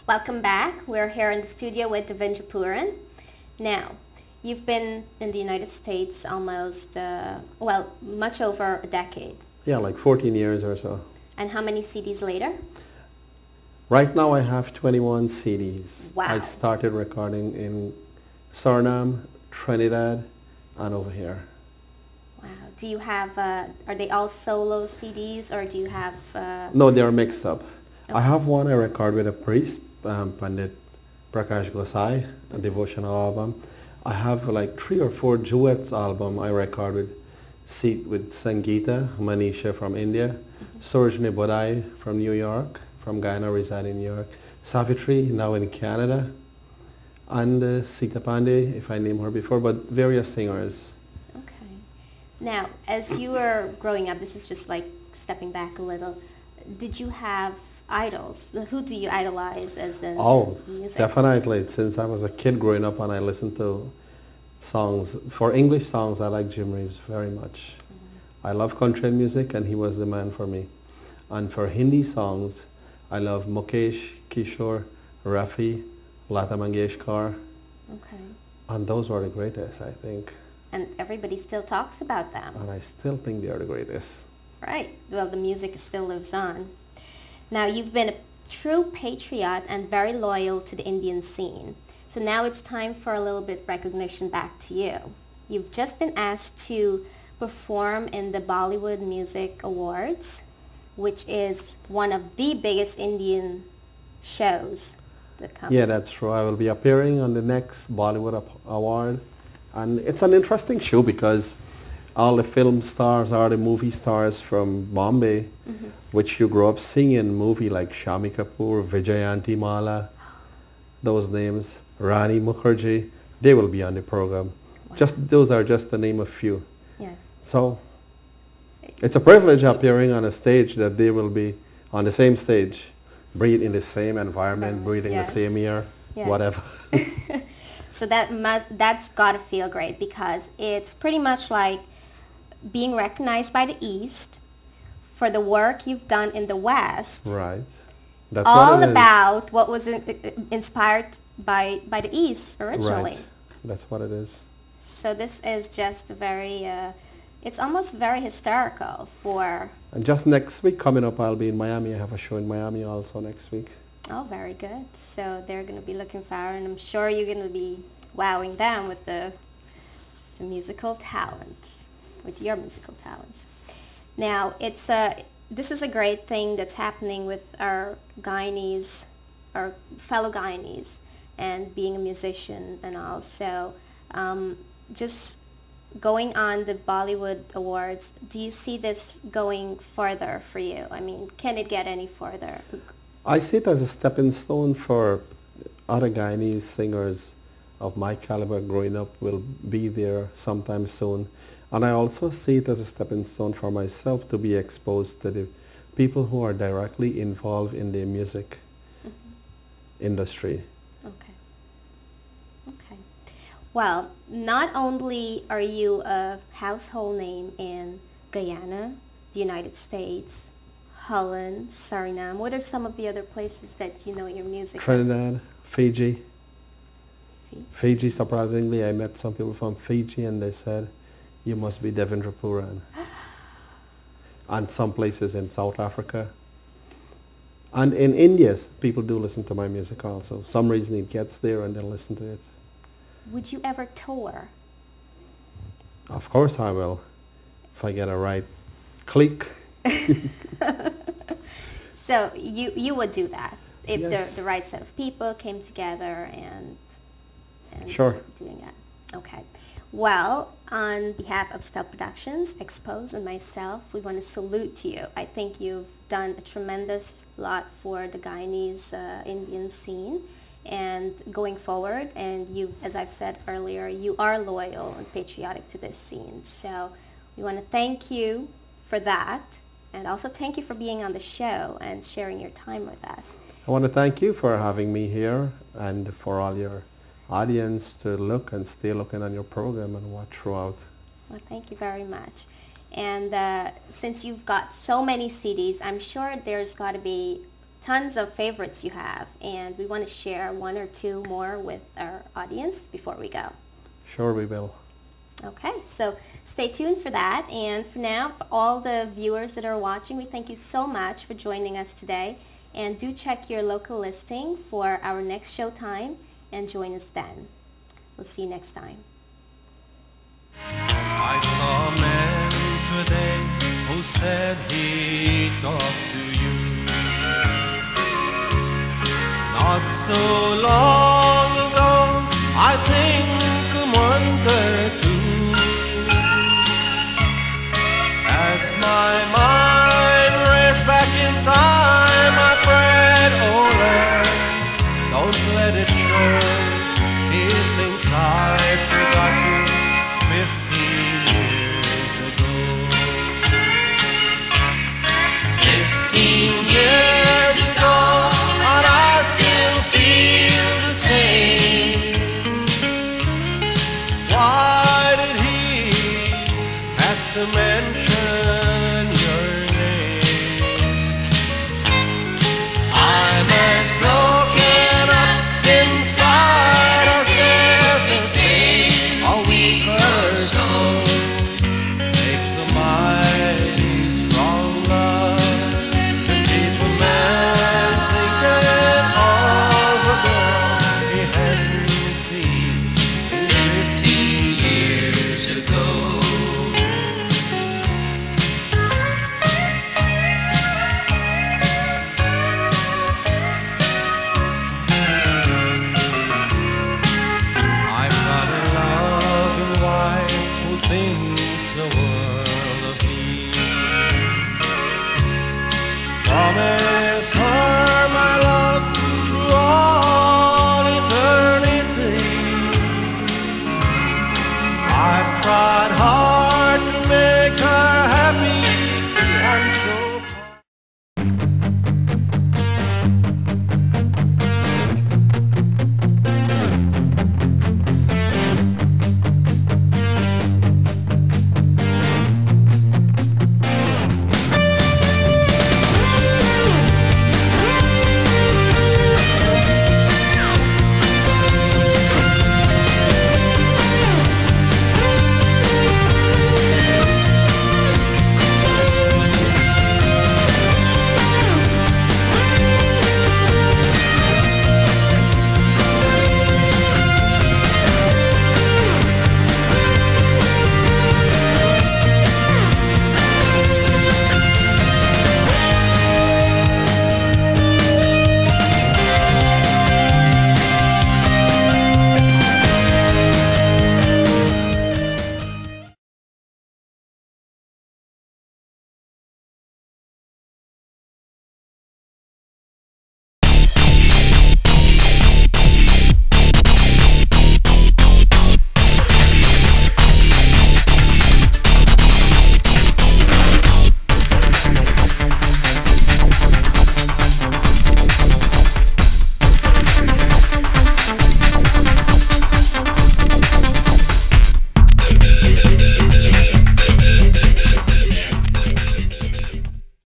Welcome back. We're here in the studio with Devindra Pooran. Now, you've been in the United States almost, much over a decade. Yeah, like 14 years or so. And how many CDs later? Right now I have 21 CDs. Wow. I started recording in Suriname, Trinidad, and over here. Wow. Do you have, are they all solo CDs or do you have... No, they're mixed up. Okay. I have one I record with a priest, Pandit Prakash Gosai, a devotional album. I have like 3 or 4 duets album I record with Sangeeta Manisha from India, Surjani Bodai from New York, from Guyana, reside in New York, Savitri, now in Canada, and Sita Pandey, if I named her before, but various singers. Okay. Now, as you were growing up, this is just like stepping back a little, did you have idols? Who do you idolize as the music? Definitely. Since I was a kid growing up and I listened to songs, for English songs I like Jim Reeves very much. I love country music and he was the man for me. And for Hindi songs, I love Mukesh, Kishore, Rafi, Lata Mangeshkar. Okay. And those were the greatest, I think. And everybody still talks about them. And I still think they are the greatest. Right. Well, the music still lives on. Now, you've been a true patriot and very loyal to the Indian scene. So now it's time for a little bit recognition back to you. You've just been asked to perform in the Bollywood Music Awards, which is one of the biggest Indian shows that comes. Yeah, that's true. I will be appearing on the next Bollywood Award. And it's an interesting show because all the film stars are the movie stars from Bombay, which you grew up seeing in movie like Shami Kapoor, Vijayanti Mala, those names, Rani Mukherjee, they will be on the program. Wow. Those are just to name a few. Yes. So it's a privilege appearing on a stage that they will be on the same stage, breathe in the same environment, breathing the same air, whatever. So that's got to feel great because it's pretty much like being recognized by the East for the work you've done in the West. Right. That's all what about what was inspired by the East originally. Right. That's what it is. So this is just very, it's almost very historical for... And just next week coming up, I'll be in Miami. I have a show in Miami also next week. Oh, very good. So they're going to be looking forward, and I'm sure you're going to be wowing them with the musical talents, with your musical talents. Now, this is a great thing that's happening with our Guyanese, our fellow Guyanese, and being a musician and all. So just going on the Bollywood Awards, do you see this going further for you? I mean, can it get any further? I see it as a stepping stone for other Guyanese singers of my caliber growing up will be there sometime soon. And I also see it as a stepping stone for myself to be exposed to the people who are directly involved in the music industry. Okay. Okay. Well, not only are you a household name in Guyana, the United States, Holland, Suriname, what are some of the other places that you know your music? Trinidad, Fiji. Fiji, surprisingly, I met some people from Fiji and they said, you must be Devindra Pooran. And some places in South Africa. And in India, people do listen to my music also. Some reason it gets there and they'll listen to it. Would you ever tour? Of course I will, if I get a right click. So you would do that if Yes. the right set of people came together and Sure. doing that. Okay. Well, on behalf of Stealth Productions, Xposed, and myself, we want to salute you. I think you've done a tremendous lot for the Guyanese Indian scene and going forward, and you, as I've said earlier, you are loyal and patriotic to this scene. So we want to thank you for that, and also thank you for being on the show and sharing your time with us. I want to thank you for having me here and for all your audience to look and stay looking on your program and watch throughout. Well, thank you very much. And since you've got so many CDs, I'm sure there's got to be tons of favorites you have, and we want to share one or two more with our audience before we go. Sure, we will. Okay, so stay tuned for that. And for now, for all the viewers that are watching, we thank you so much for joining us today. And do check your local listing for our next show time and join us then. We'll see you next time. I saw a man today who said he talked to you. Not so long ago, I think a month or two. As my mind raced back in time, I prayed, oh Lord, don't let it show. He thinks I've forgotten 15 years ago. 15 years ago, and I still feel the same. Why did he have to make